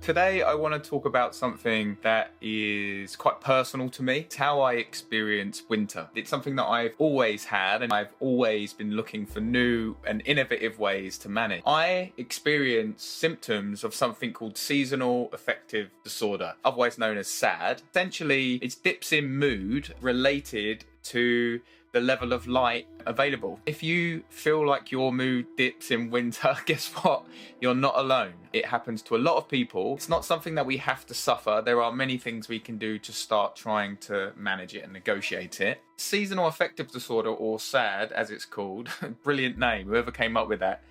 Today I want to talk about something that is quite personal to me. It's how I experience winter. It's something that I've always had and I've always been looking for new and innovative ways to manage. I experience symptoms of something called Seasonal Affective Disorder, otherwise known as SAD. Essentially, it's dips in mood related to the level of light available. If you feel like your mood dips in winter, guess what? You're not alone. It happens to a lot of people. It's not something that we have to suffer. There are many things we can do to start trying to manage it and negotiate it. Seasonal Affective Disorder, or SAD as it's called, brilliant name, whoever came up with that.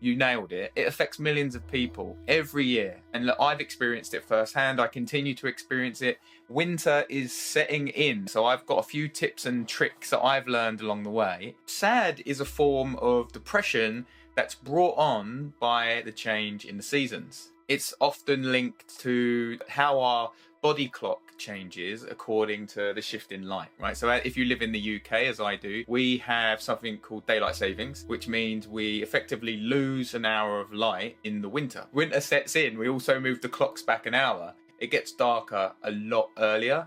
You nailed it. It affects millions of people every year. And look, I've experienced it firsthand. I continue to experience it. Winter is setting in. So I've got a few tips and tricks that I've learned along the way. SAD is a form of depression that's brought on by the change in the seasons. It's often linked to how our body clock changes according to the shift in light, right? So if you live in the UK, as I do, we have something called daylight savings, which means we effectively lose an hour of light in the winter. Winter sets in, we also move the clocks back an hour. It gets darker a lot earlier.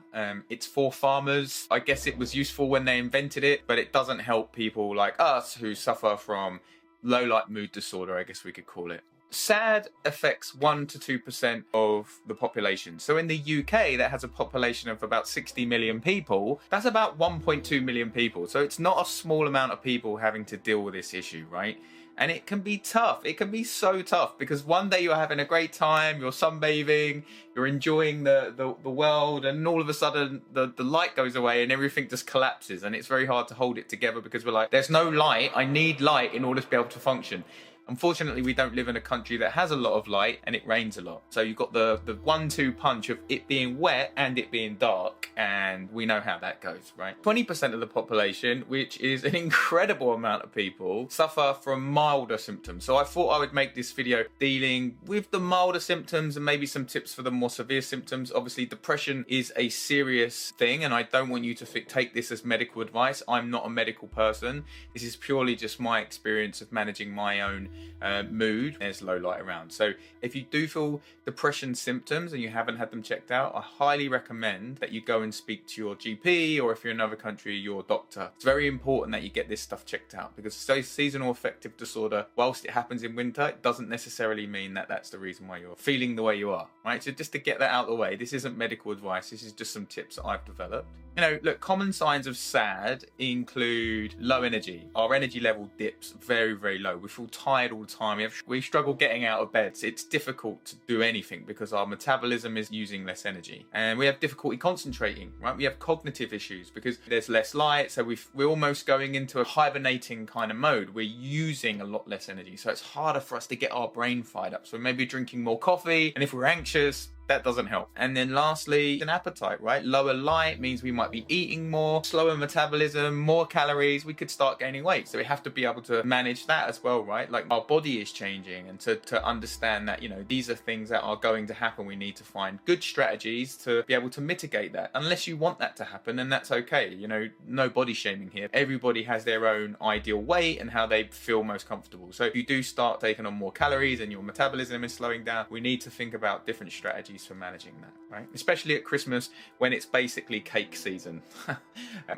It's for farmers. I guess it was useful when they invented it, but it doesn't help people like us who suffer from low light mood disorder, I guess we could call it. SAD affects 1 to 2% of the population. So in the UK, that has a population of about 60 million people. That's about 1.2 million people. So it's not a small amount of people having to deal with this issue, right? And it can be tough. It can be so tough because one day you're having a great time, you're sunbathing, you're enjoying the world, and all of a sudden the light goes away and everything just collapses. And it's very hard to hold it together because we're like, there's no light. I need light in order to be able to function. Unfortunately, we don't live in a country that has a lot of light and it rains a lot. So you've got the 1-2 punch of it being wet and it being dark, and we know how that goes, right? 20% of the population, which is an incredible amount of people, suffer from milder symptoms. So I thought I would make this video dealing with the milder symptoms and maybe some tips for the more severe symptoms. Obviously, depression is a serious thing and I don't want you to take this as medical advice. I'm not a medical person. This is purely just my experience of managing my own mood. There's low light around. So if you do feel depression symptoms and you haven't had them checked out, I highly recommend that you go and speak to your GP, or if you're in another country, your doctor. It's very important that you get this stuff checked out because seasonal affective disorder, whilst it happens in winter, it doesn't necessarily mean that that's the reason why you're feeling the way you are, right? So just to get that out of the way, this isn't medical advice. This is just some tips that I've developed. You know, look, common signs of SAD include low energy. Our energy level dips very, very low. We feel tired all the time. We struggle getting out of bed. It's difficult to do anything because our metabolism is using less energy. And we have difficulty concentrating, right? We have cognitive issues because there's less light. So we're almost going into a hibernating kind of mode. We're using a lot less energy. So it's harder for us to get our brain fired up. So maybe drinking more coffee. And if we're anxious, that doesn't help. And then lastly, an appetite, right? Lower light means we might be eating more, slower metabolism, more calories, we could start gaining weight. So we have to be able to manage that as well, right? Like our body is changing, and to understand that, you know, these are things that are going to happen. We need to find good strategies to be able to mitigate that. Unless you want that to happen, then that's okay. You know, no body shaming here. Everybody has their own ideal weight and how they feel most comfortable. So if you do start taking on more calories and your metabolism is slowing down, we need to think about different strategies for managing that, right? Especially at Christmas when it's basically cake season.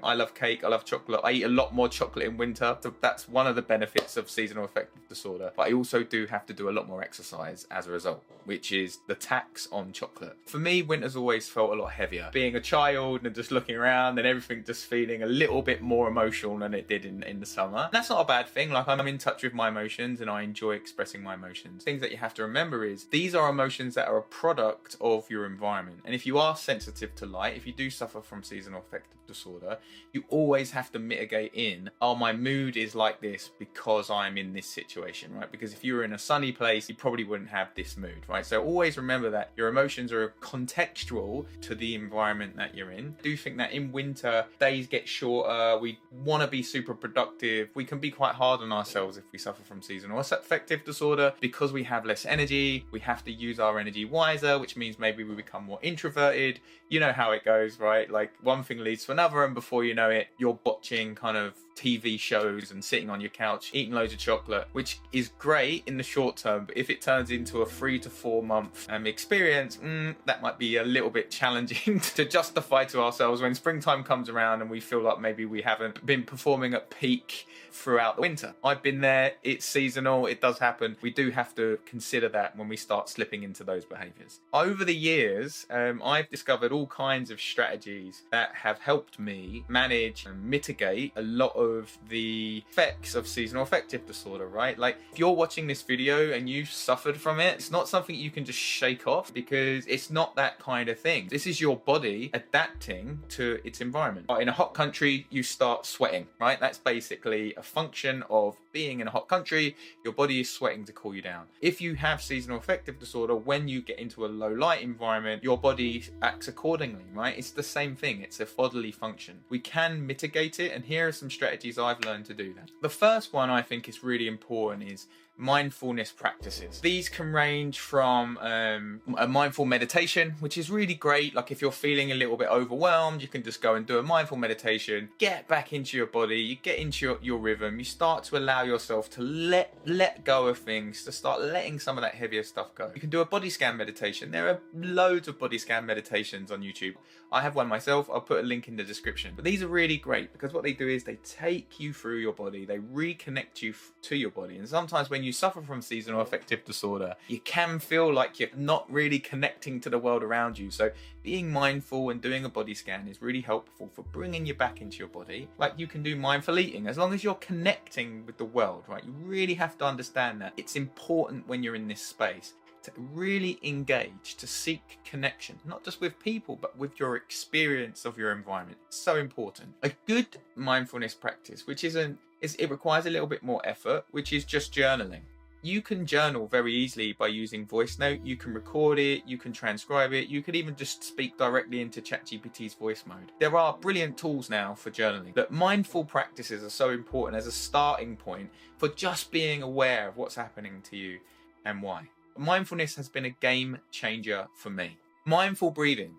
I love cake, I love chocolate. I eat a lot more chocolate in winter. So that's one of the benefits of seasonal affective disorder. But I also do have to do a lot more exercise as a result, which is the tax on chocolate. For me, winter's always felt a lot heavier. Being a child and just looking around and everything just feeling a little bit more emotional than it did in the summer. And that's not a bad thing. Like, I'm in touch with my emotions and I enjoy expressing my emotions. Things that you have to remember is these are emotions that are a product of your environment. And if you are sensitive to light, if you do suffer from seasonal affective disorder, you always have to mitigate in, oh, my mood is like this because I'm in this situation, right? Because if you were in a sunny place, you probably wouldn't have this mood, right? So always remember that your emotions are contextual to the environment that you're in. I do think that in winter, days get shorter. We want to be super productive. We can be quite hard on ourselves if we suffer from seasonal affective disorder because we have less energy. We have to use our energy wiser, which means maybe we become more introverted. You know how it goes, right? Like one thing leads to another, and before you know it, you're botching kind of TV shows and sitting on your couch eating loads of chocolate, which is great in the short term, but if it turns into a 3 to 4 month experience, that might be a little bit challenging to justify to ourselves when springtime comes around and we feel like maybe we haven't been performing at peak throughout the winter. I've been there, it's seasonal, it does happen. We do have to consider that when we start slipping into those behaviors. Over the years, I've discovered all kinds of strategies that have helped me manage and mitigate a lot of the effects of seasonal affective disorder, right? Like, if you're watching this video and you've suffered from it, it's not something you can just shake off, because it's not that kind of thing. This is your body adapting to its environment. In a hot country, you start sweating, right? That's basically a function of being in a hot country. Your body is sweating to cool you down. If you have seasonal affective disorder, when you get into a low light environment, your body acts accordingly, right? It's the same thing. It's a bodily function. We can mitigate it, and here are some strategies I've learned to do that. The first one I think is really important is mindfulness practices. These can range from a mindful meditation, which is really great. Like, if you're feeling a little bit overwhelmed, you can just go and do a mindful meditation, get back into your body, you get into your rhythm, you start to allow yourself to let go of things, to start letting some of that heavier stuff go. You can do a body scan meditation. There are loads of body scan meditations on YouTube. I have one myself. I'll put a link in the description. But these are really great because what they do is they take you through your body, they reconnect you to your body. And sometimes when you suffer from seasonal affective disorder, you can feel like you're not really connecting to the world around you. So being mindful and doing a body scan is really helpful for bringing you back into your body. Like, you can do mindful eating as long as you're connecting with the world, right? You really have to understand that it's important when you're in this space to really engage, to seek connection, not just with people, but with your experience of your environment. It's so important. A good mindfulness practice, it requires a little bit more effort, which is just journaling. You can journal very easily by using voice note. You can record it, you can transcribe it, you could even just speak directly into ChatGPT's voice mode. There are brilliant tools now for journaling. But mindful practices are so important as a starting point for just being aware of what's happening to you and why. Mindfulness has been a game changer for me. Mindful breathing,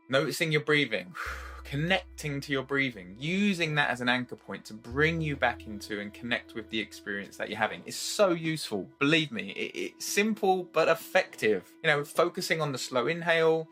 noticing your breathing, connecting to your breathing, using that as an anchor point to bring you back into and connect with the experience that you're having is so useful. Believe me, it's simple but effective. Focusing on the slow inhale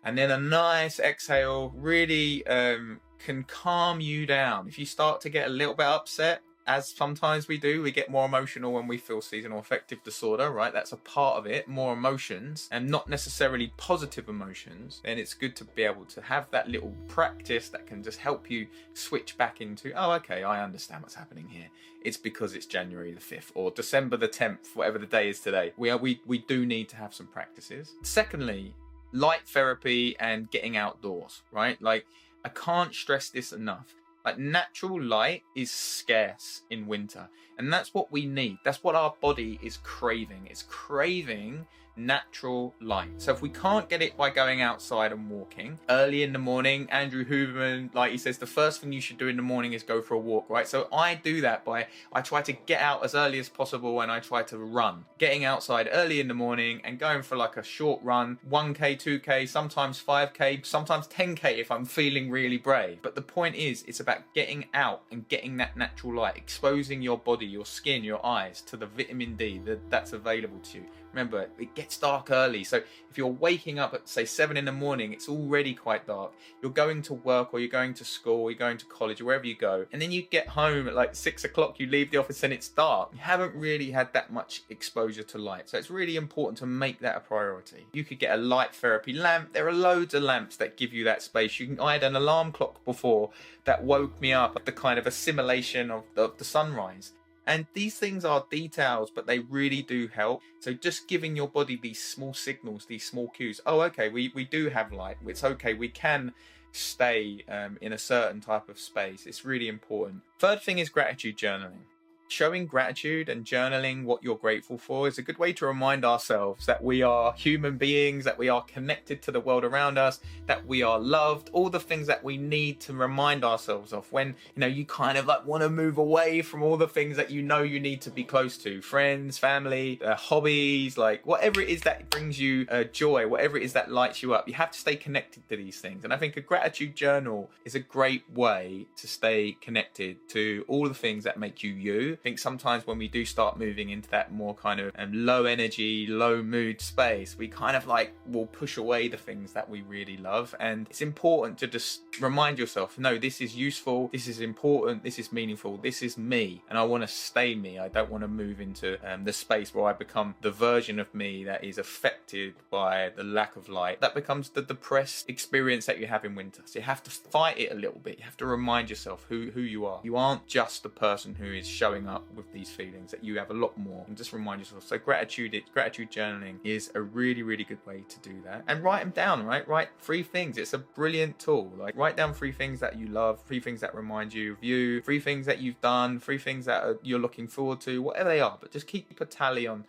and then a nice exhale really can calm you down. If you start to get a little bit upset, as sometimes we do, we get more emotional when we feel seasonal affective disorder, right? That's a part of it, more emotions and not necessarily positive emotions. Then it's good to be able to have that little practice that can just help you switch back into, oh, okay, I understand what's happening here. It's because it's January the 5th or December the 10th, whatever the day is today. We do need to have some practices. Secondly, light therapy and getting outdoors, right? Like, I can't stress this enough. Like, natural light is scarce in winter, and that's what we need. That's what our body is craving. It's craving natural light. So if we can't get it by going outside and walking early in the morning, Andrew Huberman, like he says, the first thing you should do in the morning is go for a walk, right? So I do that I try to get out as early as possible and I try to run. Getting outside early in the morning and going for like a short run, 1K, 2K, sometimes 5K, sometimes 10K if I'm feeling really brave. But the point is, it's about getting out and getting that natural light, exposing your body, your skin, your eyes to the vitamin D that's available to you. Remember, it gets dark early. So if you're waking up at, say, 7 in the morning, it's already quite dark. You're going to work or you're going to school or you're going to college or wherever you go. And then you get home at like 6 o'clock, you leave the office and it's dark. You haven't really had that much exposure to light. So it's really important to make that a priority. You could get a light therapy lamp. There are loads of lamps that give you that space. I had an alarm clock before that woke me up at the kind of assimilation of the sunrise. And these things are details, but they really do help. So just giving your body these small signals, these small cues. Oh, okay, we do have light. It's okay. We can stay in a certain type of space. It's really important. Third thing is gratitude journaling. Showing gratitude and journaling what you're grateful for is a good way to remind ourselves that we are human beings, that we are connected to the world around us, that we are loved, all the things that we need to remind ourselves of when, you kind of like want to move away from all the things that you need to be close to, friends, family, hobbies, like whatever it is that brings you joy, whatever it is that lights you up. You have to stay connected to these things. And I think a gratitude journal is a great way to stay connected to all the things that make you you. I think sometimes when we do start moving into that more kind of low energy, low mood space, we kind of like will push away the things that we really love. And it's important to just remind yourself, no, this is useful, this is important, this is meaningful, this is me, and I want to stay me. I don't want to move into the space where I become the version of me that is affected by the lack of light. That becomes the depressed experience that you have in winter. So you have to fight it a little bit. You have to remind yourself who you are. You aren't just the person who is showing up with these feelings, that you have a lot more, and just remind yourself. So gratitude journaling is a really, really good way to do that. And write them down, right? Write 3 things. It's a brilliant tool. Like, write down 3 things that you love, 3 things that remind you of you, 3 things that you've done, 3 things that you're looking forward to, whatever they are, but just keep a tally on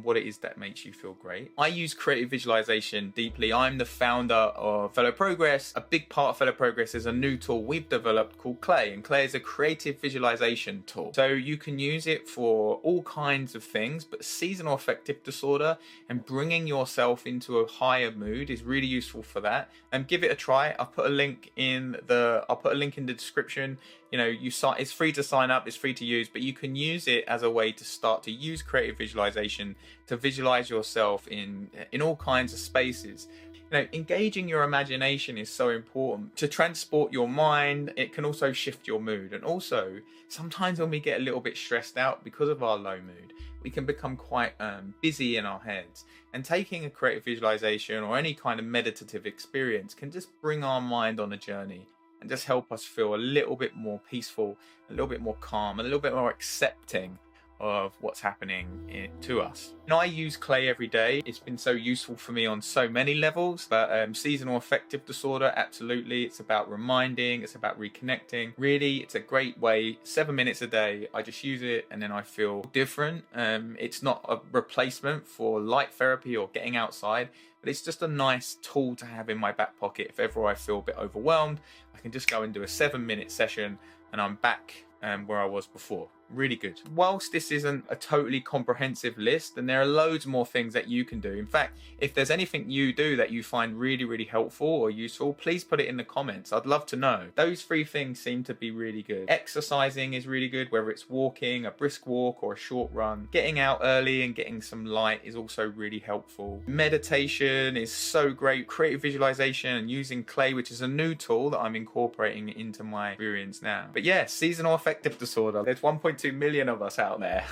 what it is that makes you feel great. I use creative visualization deeply. I'm the founder of Fellow Progress. A big part of Fellow Progress is a new tool we've developed called Clay, and Clay is a creative visualization tool. So you can use it for all kinds of things, but seasonal affective disorder and bringing yourself into a higher mood is really useful for that. And give it a try. I'll put a link in the description. It's free to sign up, it's free to use, but you can use it as a way to start to use creative visualization to visualize yourself in all kinds of spaces. Engaging your imagination is so important to transport your mind. It can also shift your mood. And also, sometimes when we get a little bit stressed out because of our low mood, we can become quite busy in our heads. And taking a creative visualization or any kind of meditative experience can just bring our mind on a journey and just help us feel a little bit more peaceful, a little bit more calm, a little bit more accepting of what's happening to us. And I use Clay every day. It's been so useful for me on so many levels, but seasonal affective disorder, absolutely. It's about reminding, it's about reconnecting. Really, it's a great way. 7 minutes a day, I just use it and then I feel different. It's not a replacement for light therapy or getting outside, but it's just a nice tool to have in my back pocket. If ever I feel a bit overwhelmed, I can just go and do a 7-minute session and I'm back where I was before. Really good. Whilst this isn't a totally comprehensive list, and there are loads more things that you can do. In fact, if there's anything you do that you find really, really helpful or useful, please put it in the comments. I'd love to know. Those 3 things seem to be really good. Exercising is really good, whether it's walking, a brisk walk or a short run. Getting out early and getting some light is also really helpful. Meditation is so great. Creative visualization and using Clay, which is a new tool that I'm incorporating into my experience now. But yeah, seasonal affective disorder. There's 1.2 million of us out there.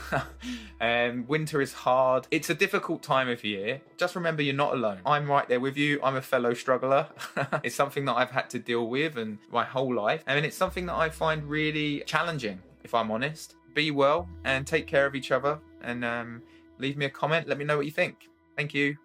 And winter is hard. It's a difficult time of year. Just remember, you're not alone. I'm right there with you. I'm a fellow struggler. It's something that I've had to deal with and my whole life. And it's something that I find really challenging, if I'm honest. Be well and take care of each other, and leave me a comment. Let me know what you think. Thank you.